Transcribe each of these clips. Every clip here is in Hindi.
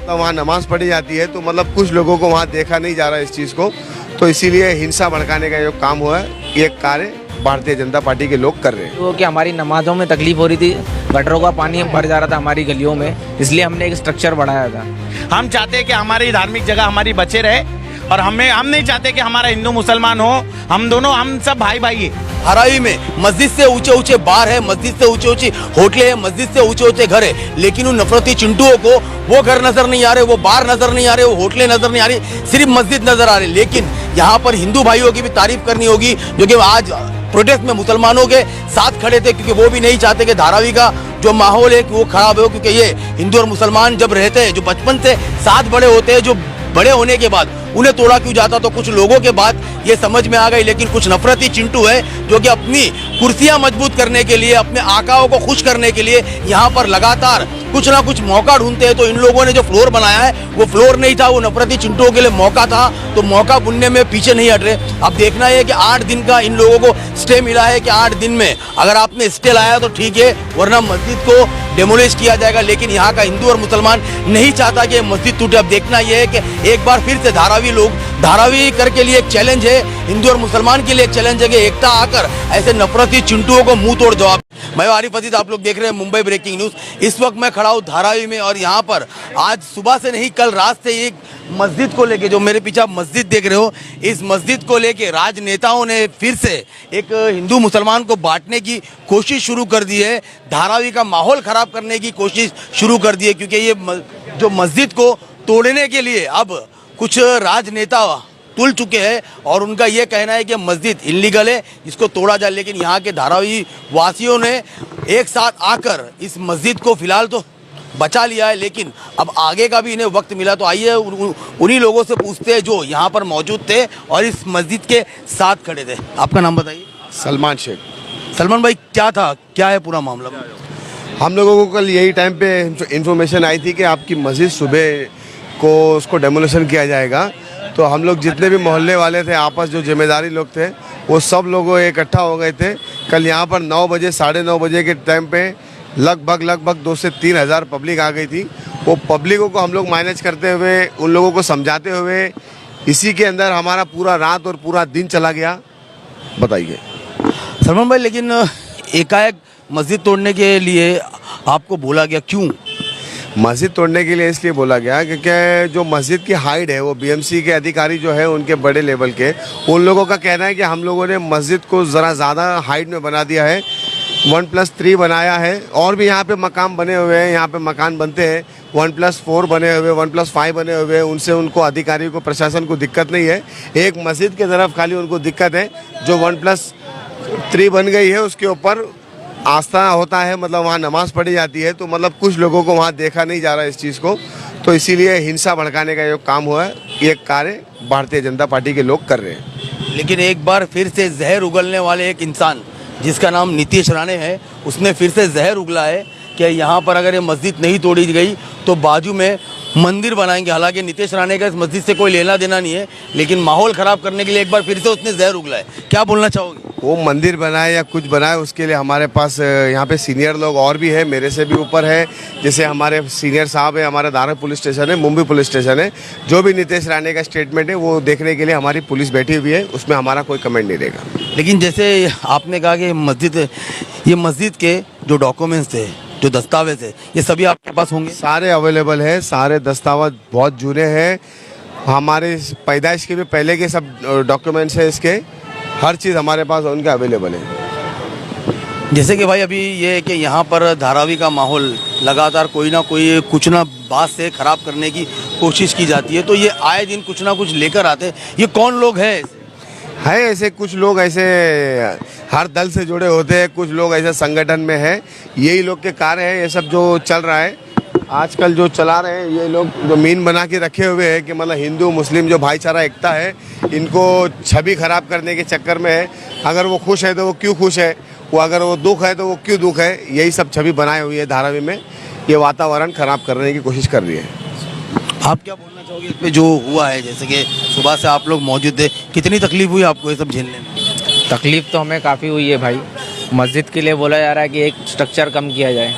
तो वहाँ नमाज पढ़ी जाती है, तो मतलब कुछ लोगों को वहाँ देखा नहीं जा रहा है इस चीज़ को, तो इसीलिए हिंसा भड़काने का जो काम हुआ है ये कार्य भारतीय जनता पार्टी के लोग कर रहे हैं। वो कि हमारी नमाजों में तकलीफ हो रही थी, गटरों का पानी भर जा रहा था हमारी गलियों में, इसलिए हमने एक स्ट्रक्चर बढ़ाया था। हम चाहते हैं कि हमारी धार्मिक जगह हमारी बचे रहे और हम नहीं चाहते कि हमारा हिंदू मुसलमान हो, हम सब भाई भाई है। धारावी में मस्जिद से ऊंचे ऊंचे बार है, मस्जिद से ऊंचे ऊंचे होटलें है, मस्जिद से ऊंचे ऊंचे घर है, लेकिन उन नफरती चिंटुओं को वो घर नजर नहीं आ रहे, वो बार नजर नहीं आ रहे, वो होटलें नजर नहीं आ रही, सिर्फ मस्जिद नजर आ रही। लेकिन यहाँ पर हिंदू भाइयों की भी तारीफ करनी होगी जो कि आज प्रोटेस्ट में मुसलमानों के साथ खड़े थे, क्योंकि वो भी नहीं चाहते कि धारावी का जो माहौल है वो खराब हो, क्योंकि ये हिंदू और मुसलमान जब रहते हैं, जो बचपन से साथ बड़े होते हैं, जो बड़े होने के बाद उन्हें तोड़ा क्यों जाता, तो कुछ लोगों के बाद ये समझ में आ गई। लेकिन कुछ नफरती चिंटू है जो कि अपनी कुर्सियां मजबूत करने के लिए, अपने आकाओं को खुश करने के लिए यहाँ पर लगातार कुछ ना कुछ मौका ढूंढते हैं। तो इन लोगों ने जो फ्लोर बनाया है वो फ्लोर नहीं था, वो नफरती चिंटुओं के लिए मौका था, तो मौका बुनने में पीछे नहीं हट रहे। अब देखना है कि 8 दिन का इन लोगों को स्टे मिला है कि 8 दिन में अगर आपने स्टे लाया तो ठीक है, वरना मस्जिद को डेमोलिश किया जाएगा। लेकिन यहाँ का हिंदू और मुसलमान नहीं चाहता कि मस्जिद टूटे। अब देखना यह है कि एक बार फिर से धारावी करके लिए एक चैलेंज है, हिंदू और मुसलमान के लिए एक चैलेंज है कि एकता आकर ऐसे नफरती चिंटुओं को मुंह तोड़ जवाब। मैं आरिफ अजीज, आप लोग देख रहे हैं मुंबई ब्रेकिंग न्यूज। इस वक्त मैं खड़ा हूँ धारावी में और यहाँ पर आज सुबह से नहीं, कल रात से एक मस्जिद को लेके, जो मेरे पीछे आप मस्जिद देख रहे हो, इस मस्जिद को लेके राजनेताओं ने फिर से एक हिंदू मुसलमान को बांटने की कोशिश शुरू कर दी है, धारावी का माहौल खराब करने की कोशिश शुरू कर दी है, क्योंकि ये जो मस्जिद को तोड़ने के लिए अब कुछ राजनेता तुल चुके हैं और उनका ये कहना है कि मस्जिद इल्लीगल है, इसको तोड़ा जाए। लेकिन यहाँ के धारावी वासियों ने एक साथ आकर इस मस्जिद को फिलहाल तो बचा लिया है, लेकिन अब आगे का भी इन्हें वक्त मिला। तो आइए उन्हीं लोगों से पूछते हैं जो यहाँ पर मौजूद थे और इस मस्जिद के साथ खड़े थे। आपका नाम बताइए। सलमान शेख। सलमान भाई, क्या था, क्या है पूरा मामला? हम लोगों को कल यही टाइम पे इंफॉर्मेशन आई थी कि आपकी मस्जिद सुबह को उसको डेमोलिशन किया जाएगा, तो हम लोग जितने भी मोहल्ले वाले थे, आपस जो जिम्मेदारी लोग थे, वो सब लोग इकट्ठा हो गए थे। कल यहाँ पर 9 बजे 9:30 बजे के टाइम पे लगभग 2 से 3 हज़ार पब्लिक आ गई थी। वो पब्लिकों को हम लोग मैनेज करते हुए, उन लोगों को समझाते हुए, इसी के अंदर हमारा पूरा रात और पूरा दिन चला गया। बताइए सलमान भाई, लेकिन एकाएक मस्जिद तोड़ने के लिए आपको बोला गया, क्यों? मस्जिद तोड़ने के लिए इसलिए बोला गया क्योंकि जो मस्जिद की हाइट है वो बीएमसी के अधिकारी जो है उनके बड़े लेवल के, उन लोगों का कहना है कि हम लोगों ने मस्जिद को ज़रा ज़्यादा हाइट में बना दिया है, 1+3 बनाया है। और भी यहाँ पे मकाम बने हुए हैं, यहाँ पे मकान बनते हैं 1+4 बने हुए, 1+5 बने हुए, उनसे उनको अधिकारी को, प्रशासन को दिक्कत नहीं है। एक मस्जिद की तरफ खाली उनको दिक्कत है, जो 1+3 बन गई है उसके ऊपर आस्था होता है, मतलब वहाँ नमाज पढ़ी जाती है, तो मतलब कुछ लोगों को वहाँ देखा नहीं जा रहा है इस चीज़ को, तो इसीलिए हिंसा भड़काने का जो काम हुआ है ये कार्य भारतीय जनता पार्टी के लोग कर रहे हैं। लेकिन एक बार फिर से जहर उगलने वाले एक इंसान जिसका नाम नीतीश राणे है, उसने फिर से जहर उगला है कि यहाँ पर अगर ये मस्जिद नहीं तोड़ी गई तो बाजू में मंदिर बनाएंगे। हालांकि नीतीश राणे का इस मस्जिद से कोई लेना देना नहीं है, लेकिन माहौल ख़राब करने के लिए एक बार फिर से उसने जहर उगला है। क्या बोलना चाहोगे? वो मंदिर बनाए या कुछ बनाए, उसके लिए हमारे पास यहाँ पे सीनियर लोग और भी है, मेरे से भी ऊपर है, जैसे हमारे सीनियर साहब है, हमारा दारा पुलिस स्टेशन है, मुंबई पुलिस स्टेशन है, जो भी नीतीश राणे का स्टेटमेंट है वो देखने के लिए हमारी पुलिस बैठी हुई है, उसमें हमारा कोई कमेंट नहीं रहेगा। लेकिन जैसे आपने कहा कि ये मस्जिद के जो डॉक्यूमेंट्स थे, जो दस्तावेज है, ये सभी आपके पास होंगे? सारे अवेलेबल है, सारे दस्तावेज बहुत जुड़े हैं, हमारे पैदाइश के भी पहले के सब डॉक्यूमेंट्स है, इसके हर चीज़ हमारे पास उनके अवेलेबल है। जैसे कि भाई अभी ये है कि यहाँ पर धारावी का माहौल लगातार कोई ना कोई कुछ ना बात से ख़राब करने की कोशिश की जाती है, तो ये आए दिन कुछ ना कुछ लेकर आते हैं। ये कौन लोग हैं? ऐसे कुछ लोग ऐसे हर दल से जुड़े होते हैं, कुछ लोग ऐसे संगठन में हैं, यही लोग के कार्य है ये सब जो चल रहा है आजकल जो चला रहे हैं। ये लोग जो मीन बना के रखे हुए हैं कि मतलब हिंदू मुस्लिम जो भाईचारा एकता है, इनको छवि खराब करने के चक्कर में है। अगर वो खुश है तो वो क्यों खुश है, वो अगर वो दुख है तो वो क्यों दुख है, यही सब छवि बनाई हुई है धारावी में, ये वातावरण खराब करने की कोशिश कर रही है। आप क्या बोलना चाहोगे इस पे जो हुआ है? जैसे कि सुबह से आप लोग मौजूद थे, कितनी तकलीफ हुई आपको ये सब झेलने में? तकलीफ़ तो हमें काफ़ी हुई है भाई। मस्जिद के लिए बोला जा रहा है कि एक स्ट्रक्चर कम किया जाए।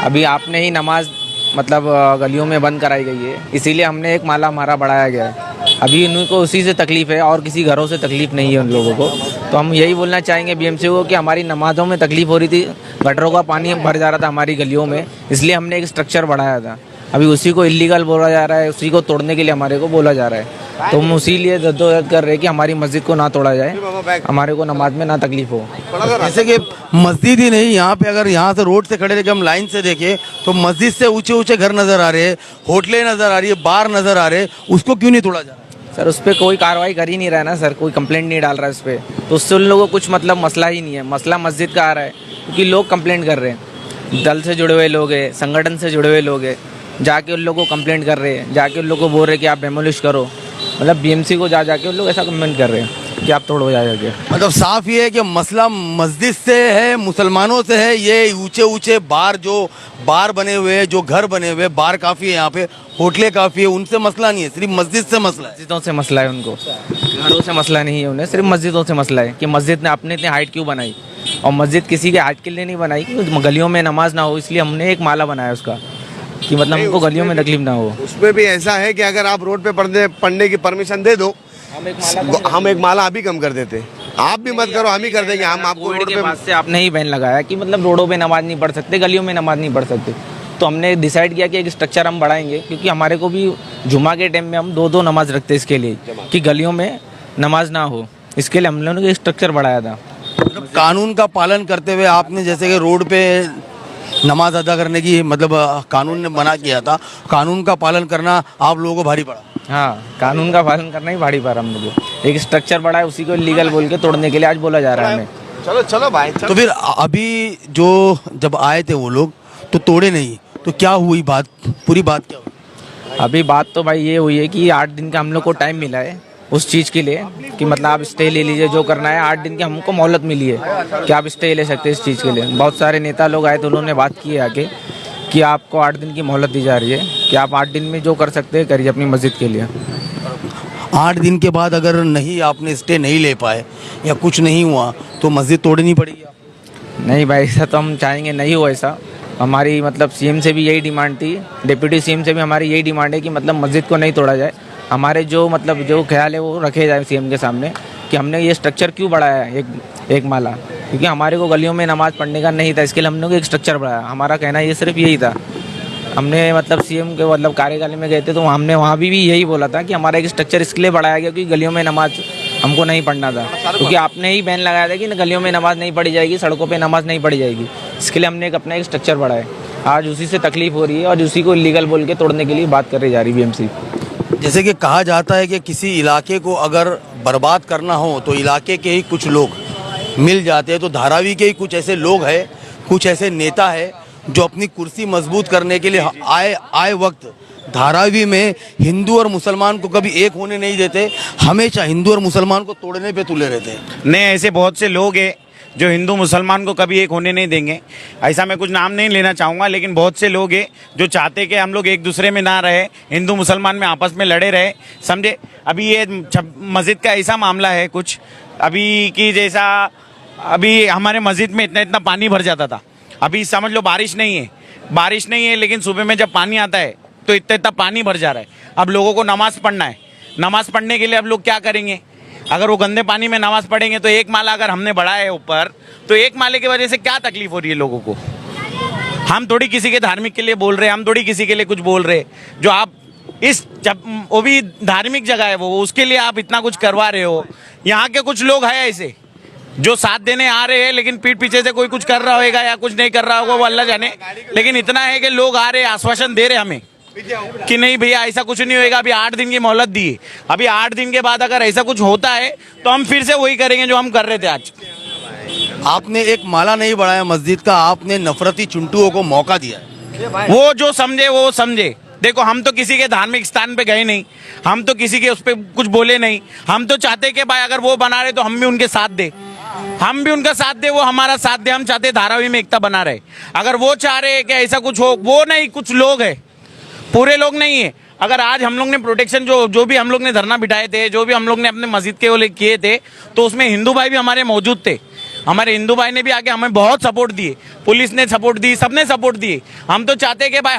अभी आपने ही नमाज मतलब गलियों में बंद कराई गई है, इसीलिए हमने एक माला हमारा बढ़ाया गया है। अभी उनको उसी से तकलीफ है और किसी घरों से तकलीफ नहीं है उन लोगों को। तो हम यही बोलना चाहेंगे बीएमसी को कि हमारी नमाज़ों में तकलीफ हो रही थी, गटरों का पानी भर जा रहा था हमारी गलियों में, इसलिए हमने एक स्ट्रक्चर बढ़ाया था। अभी उसी को इलीगल बोला जा रहा है, उसी को तोड़ने के लिए हमारे को बोला जा रहा है। तो हम उसी लिए जद्दोजहद कर रहे हैं कि हमारी मस्जिद को ना तोड़ा जाए, हमारे को नमाज में ना तकलीफ हो। जैसे कि मस्जिद ही नहीं, यहाँ पे अगर यहाँ से रोड से खड़े रह हम लाइन से देखें तो मस्जिद से ऊंचे ऊंचे घर नजर आ रहे हैं, होटलें नजर आ रही है, बार नजर आ रहे हैं, उसको क्यों नहीं तोड़ा जा रहा? सर उस पर कोई कार्रवाई कर ही नहीं रहा है ना सर, कोई कंप्लेंट नहीं डाल रहा है उस पर, तो उससे उन लोगों को कुछ मतलब मसला ही नहीं है। मसला मस्जिद का आ रहा है क्योंकि लोग कंप्लेंट कर रहे हैं, दल से जुड़े हुए लोग हैं, संगठन से जुड़े हुए लोग हैं, जाके उन लोगों को कंप्लेंट कर रहे हैं, जाके उन लोगों को बोल रहे हैं कि आप डेमोलिश करो, मतलब बीएमसी को जाके उन लोग ऐसा कमेंट कर रहे हैं कि आप तोड़ो जाके। मतलब साफ ये है कि मसला मस्जिद से है, मुसलमानों से है। ये ऊंचे ऊंचे बार बने हुए हैं, जो घर बने हुए हैं, बार काफ़ी है यहाँ पे, होटलें काफ़ी है, उनसे मसला नहीं है, सिर्फ मस्जिद से मसला है। मस्जिदों से मसला है उनको, घरों से मसला नहीं है उन्हें, सिर्फ मस्जिदों से मसला है कि मस्जिद ने अपने इतने हाइट क्यों बनाई, और मस्जिद किसी के हाइट के लिए नहीं बनाई कि गलियों में नमाज ना हो, इसलिए हमने एक माला बनाया उसका कि मतलब हमको गलियों में तकलीफ ना हो। उसमें भी ऐसा है कि अगर आप रोड पे पढ़ने की परमिशन दे दो, हम एक माला अभी कम कर देते, आप भी मत करो, हम ही कर देंगे। हम आपको रोड के पे बाद से आपने ही बैन लगाया कि मतलब रोडों पे नमाज नहीं पढ़ सकते, गलियों में नमाज नहीं पढ़ सकते, तो हमने डिसाइड किया कि एक स्ट्रक्चर हम बढ़ाएंगे, क्योंकि हमारे को भी जुमा के टाइम में हम दो नमाज रखते हैं इसके लिए कि गलियों में नमाज ना हो, इसके लिए हम लोगों ने एक स्ट्रक्चर बढ़ाया था। मतलब कानून का पालन करते हुए आपने, जैसे कि रोड पे नमाज अदा करने की मतलब कानून ने मना किया था, कानून का पालन करना आप लोगों को भारी पड़ा? हाँ, कानून का पालन करना ही भारी पड़ा हम लोगों को। एक स्ट्रक्चर बड़ा है, उसी को लीगल बोल के तोड़ने के लिए आज बोला जा रहा है हमें। चलो चलो भाई चलो। तो फिर अभी जो जब आए थे वो लोग तो तोड़े नहीं, तो क्या हुई बात, पूरी बात क्या हुई? अभी बात तो भाई ये हुई है कि 8 दिन का हम लोग को टाइम मिला है उस चीज़ के लिए कि मतलब आप स्टे ले लीजिए, जो करना है 8 दिन की हमको मोहलत मिली है कि आप स्टे ले सकते हैं इस चीज़ के लिए। बहुत सारे नेता लोग आए थे, उन्होंने बात की है आके कि आपको 8 दिन की मोहलत दी जा रही है कि आप 8 दिन में जो कर सकते हैं करिए अपनी मस्जिद के लिए। 8 दिन के बाद अगर नहीं आपने स्टे नहीं ले पाए या कुछ नहीं हुआ तो मस्जिद तोड़नी पड़ेगी? नहीं भाई, ऐसा तो हम चाहेंगे नहीं हो ऐसा। हमारी मतलब सीएम से भी यही डिमांड थी, डिप्टी सीएम से भी हमारी यही डिमांड है कि मतलब मस्जिद को नहीं तोड़ा जाए। हमारे जो मतलब जो ख्याल है वो रखे जाए सीएम के सामने कि हमने ये स्ट्रक्चर क्यों बढ़ाया है एक माला, क्योंकि हमारे को गलियों में नमाज़ पढ़ने का नहीं था, इसके लिए हमने एक स्ट्रक्चर बढ़ाया। हमारा कहना ये सिर्फ यही था। हमने मतलब सीएम के मतलब कार्यकाल में गए थे तो हमने वहाँ भी यही बोला था कि हमारा एक स्ट्रक्चर इसके लिए बढ़ाया गया क्योंकि गलियों में नमाज हमको नहीं पढ़ना था, क्योंकि आपने ही बैन लगाया था कि गलियों में नमाज नहीं पढ़ी जाएगी, सड़कों पे नमाज नहीं पढ़ी जाएगी। इसके लिए हमने अपना एक स्ट्रक्चर बढ़ाया। आज उसी से तकलीफ हो रही है और उसी को इलीगल बोल के तोड़ने के लिए बात कर रही जा रही बीएमसी। जैसे कि कहा जाता है कि किसी इलाके को अगर बर्बाद करना हो तो इलाके के ही कुछ लोग मिल जाते हैं, तो धारावी के ही कुछ ऐसे लोग हैं, कुछ ऐसे नेता है जो अपनी कुर्सी मजबूत करने के लिए आए वक्त धारावी में हिंदू और मुसलमान को कभी एक होने नहीं देते, हमेशा हिंदू और मुसलमान को तोड़ने पे तुले रहते हैं। नहीं, ऐसे बहुत से लोग हैं जो हिंदू मुसलमान को कभी एक होने नहीं देंगे। ऐसा मैं कुछ नाम नहीं लेना चाहूँगा, लेकिन बहुत से लोग हैं जो चाहते कि हम लोग एक दूसरे में ना रहे, हिंदू मुसलमान में आपस में लड़े रहे, समझे। अभी ये मस्जिद का ऐसा मामला है कुछ अभी कि जैसा अभी हमारे मस्जिद में इतना पानी भर जाता था। अभी समझ लो बारिश नहीं है, लेकिन सुबह में जब पानी आता है तो इतना पानी भर जा रहा है। अब लोगों को नमाज़ पढ़ना है, नमाज़ पढ़ने के लिए अब लोग क्या करेंगे? अगर वो गंदे पानी में नमाज़ पढ़ेंगे तो एक माला अगर हमने बढ़ाया है ऊपर, तो एक माले की वजह से क्या तकलीफ हो रही है लोगों को? हम थोड़ी किसी के धार्मिक के लिए बोल रहे हैं, हम थोड़ी किसी के लिए कुछ बोल रहे। जो आप इस जब वो भी धार्मिक जगह है वो उसके लिए आप इतना कुछ करवा रहे हो। यहाँ के कुछ लोग हैं ऐसे जो साथ देने आ रहे हैं, लेकिन पीठ पीछे से कोई कुछ कर रहा होगा या कुछ नहीं कर रहा होगा, वो अल्लाह जाने। लेकिन इतना है कि लोग आ रहे, आश्वासन दे रहे हमें कि नहीं भैया ऐसा कुछ नहीं होएगा। अभी 8 दिन की मोहलत दी है, अभी 8 दिन के बाद अगर ऐसा कुछ होता है तो हम फिर से वही करेंगे जो हम कर रहे थे आज। आपने एक माला नहीं बढ़ाया मस्जिद का, आपने नफरती चुंटुओं को मौका दिया है। वो जो समझे वो समझे। देखो, हम तो किसी के धार्मिक स्थान पे गए नहीं, हम तो किसी के उस पर कुछ बोले नहीं। हम तो चाहते कि भाई अगर वो बना रहे तो हम भी उनके साथ दे, हम भी उनका साथ दे, वो हमारा साथ दे। हम चाहते धारावी में एकता बना रहे। अगर वो चाह रहे कि ऐसा कुछ हो, वो नहीं, कुछ लोग हैं, पूरे लोग नहीं है। अगर आज हम लोग ने प्रोटेक्शन जो भी हम लोग ने धरना बिठाए थे, जो भी हम लोग ने अपने मस्जिद के लिए किए थे, तो उसमें हिंदू भाई भी हमारे मौजूद थे। हमारे हिंदू भाई ने भी आके हमें बहुत सपोर्ट दिए, पुलिस ने सपोर्ट दी, सबने सपोर्ट दिए। हम तो चाहते हैं कि भाई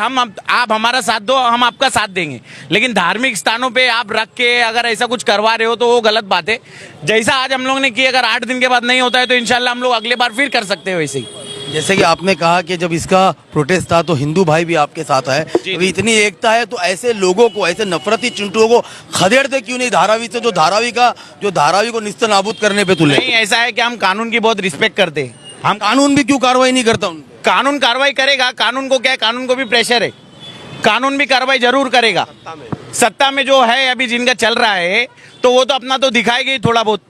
आप हमारा साथ दो, हम आपका साथ देंगे, लेकिन धार्मिक स्थानों पे आप रख के अगर ऐसा कुछ करवा रहे हो तो वो गलत बात है। जैसा आज हम लोग ने किया, अगर 8 दिन के बाद नहीं होता है तो इंशाल्लाह हम लोग अगले बार फिर कर सकते हैं वैसे ही। जैसे कि आपने कहा कि जब इसका प्रोटेस्ट था तो हिंदू भाई भी आपके साथ है, तो इतनी एकता है तो ऐसे लोगों को, ऐसे नफरती चिंटुओं को खदेड़ते क्यों नहीं धारावी से, जो धारावी को निस्तर नाबूद करने पे तुले? नहीं, ऐसा है कि हम कानून की बहुत रिस्पेक्ट करते हैं। हम कानून भी क्यों कार्रवाई नहीं करता? कानून कार्रवाई करेगा, कानून को क्या है, कानून को भी प्रेशर है, कानून भी कार्रवाई जरूर करेगा। सत्ता में जो है अभी जिनका चल रहा है तो वो तो अपना तो दिखाएगा ही थोड़ा बहुत।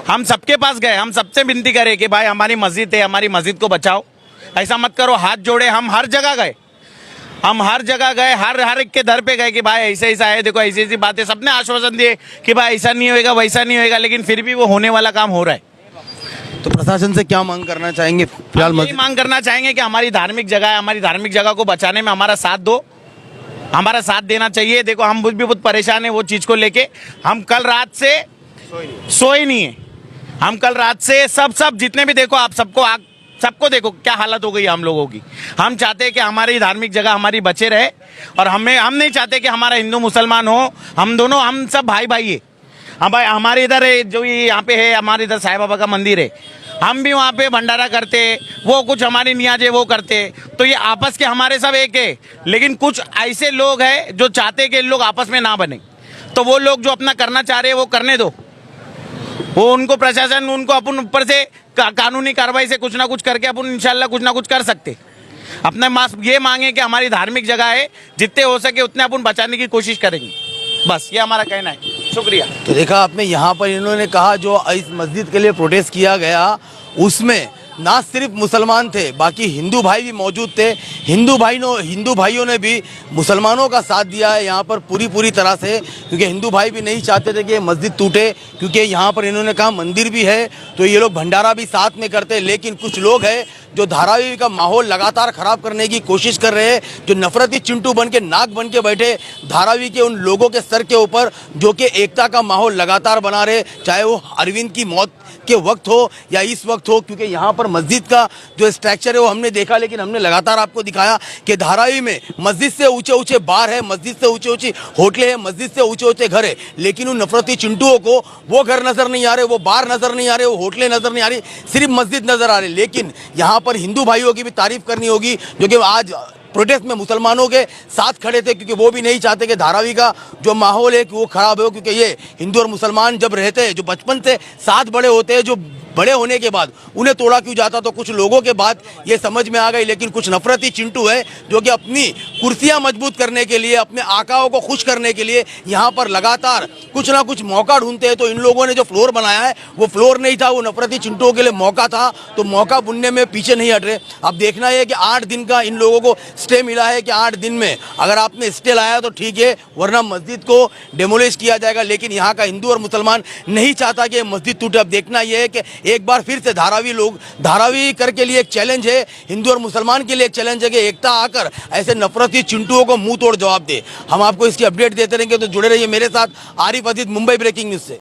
हम सबके पास गए, हम सबसे विनती करें कि भाई हमारी मस्जिद है, हमारी मस्जिद को बचाओ, ऐसा मत करो, हाथ जोड़े। हम हर जगह गए, हर एक के दर पे गए कि भाई ऐसा ऐसा है, देखो ऐसी ऐसी बातें, सबने आश्वासन दिए कि भाई ऐसा नहीं होएगा, वैसा नहीं होएगा, लेकिन फिर भी वो होने वाला काम हो रहा है। तो प्रशासन से क्या मांग करना चाहेंगे? फिलहाल यही मांग करना चाहेंगे कि हमारी धार्मिक जगह है, हमारी धार्मिक जगह को बचाने में हमारा साथ दो, हमारा साथ देना चाहिए। देखो हम भी बहुत परेशान है वो चीज को लेके। हम कल रात से सोए नहीं है, हम कल रात से सब जितने भी, देखो आप सबको देखो क्या हालत हो गई हम लोगों की। हम चाहते हैं कि हमारी धार्मिक जगह हमारी बचे रहे, और हम नहीं चाहते कि हमारा हिंदू मुसलमान हो, हम सब भाई है। हमारे इधर जो यहाँ पे है, हमारे इधर साईं बाबा का मंदिर है, हम भी वहाँ पे भंडारा करते, वो कुछ हमारी नियाज है वो करते, तो ये आपस के हमारे सब एक है। लेकिन कुछ ऐसे लोग हैं जो चाहते हैं कि लोग आपस में ना बने, तो वो लोग जो अपना करना चाह रहे हैं वो करने दो, वो उनको प्रशासन, उनको अपन ऊपर से कानूनी कार्रवाई से कुछ ना कुछ करके अपन इंशाल्लाह कुछ ना कुछ कर सकते। अपने ये मांगे कि हमारी धार्मिक जगह है, जितने हो सके उतने अपन बचाने की कोशिश करेंगे, बस ये हमारा कहना है। शुक्रिया। तो देखा आपने, यहाँ पर इन्होंने कहा जो इस मस्जिद के लिए प्रोटेस्ट किया गया उसमें ना सिर्फ मुसलमान थे, बाकी हिंदू भाई भी मौजूद थे। हिंदू भाइयों ने भी मुसलमानों का साथ दिया है यहाँ पर पूरी तरह से, क्योंकि हिंदू भाई भी नहीं चाहते थे कि ये मस्जिद टूटे, क्योंकि यहाँ पर इन्होंने कहा मंदिर भी है तो ये लोग भंडारा भी साथ में करते। लेकिन कुछ लोग हैं जो धारावी का माहौल लगातार ख़राब करने की कोशिश कर रहे हैं, जो नफरती चिंटू बन के, नाक बन के बैठे धारावी के उन लोगों के सर के ऊपर, जो कि एकता का माहौल लगातार बना रहे, चाहे वो अरविंद की मौत के वक्त हो या इस वक्त हो। क्योंकि यहाँ पर मस्जिद का जो स्ट्रक्चर है वो हमने देखा, लेकिन हमने लगातार आपको दिखाया कि धारावी में मस्जिद से ऊंचे बार है, मस्जिद से ऊंची होटलें हैं, मस्जिद से ऊंचे घर है, लेकिन उन नफरती चिंटुओं को वो घर नजर नहीं आ रहे, वो बार नजर नहीं आ रहे, वो होटलें नजर नहीं आ रही, सिर्फ मस्जिद नजर आ रही। लेकिन यहाँ पर हिंदू भाइयों की भी तारीफ करनी होगी, जो कि आज प्रोटेस्ट में मुसलमानों के साथ खड़े थे, क्योंकि वो भी नहीं चाहते कि धारावी का जो माहौल है कि वो खराब हो। क्योंकि ये हिंदू और मुसलमान जब रहते हैं, जो बचपन से साथ बड़े होते हैं, जो बड़े होने के बाद उन्हें तोड़ा क्यों जाता, तो कुछ लोगों के बाद ये समझ में आ गई। लेकिन कुछ नफरती चिंटू है जो कि अपनी कुर्सियां मजबूत करने के लिए, अपने आकाओं को खुश करने के लिए यहाँ पर लगातार कुछ ना कुछ मौका ढूंढते हैं। तो इन लोगों ने जो फ्लोर बनाया है वो फ्लोर नहीं था, वो नफरती चिंटुओं के लिए मौका था, तो मौका बुनने में पीछे नहीं हट रहे। अब देखना है कि 8 दिन का इन लोगों को स्टे मिला है कि 8 दिन में अगर आपने स्टे लाया तो ठीक है, वरना मस्जिद को डेमोलिश किया जाएगा। लेकिन यहाँ का हिंदू और मुसलमान नहीं चाहता कि मस्जिद टूटे। अब देखना यह है कि एक बार फिर से धारावी कर के लिए एक चैलेंज है, हिंदू और मुसलमान के लिए एक चैलेंज है कि एकता आकर ऐसे नफरती चिंटुओं को मुंह तोड़ जवाब दे। हम आपको इसकी अपडेट देते रहेंगे, तो जुड़े रहिए मेरे साथ। आरिफ अजीज, मुंबई ब्रेकिंग न्यूज से।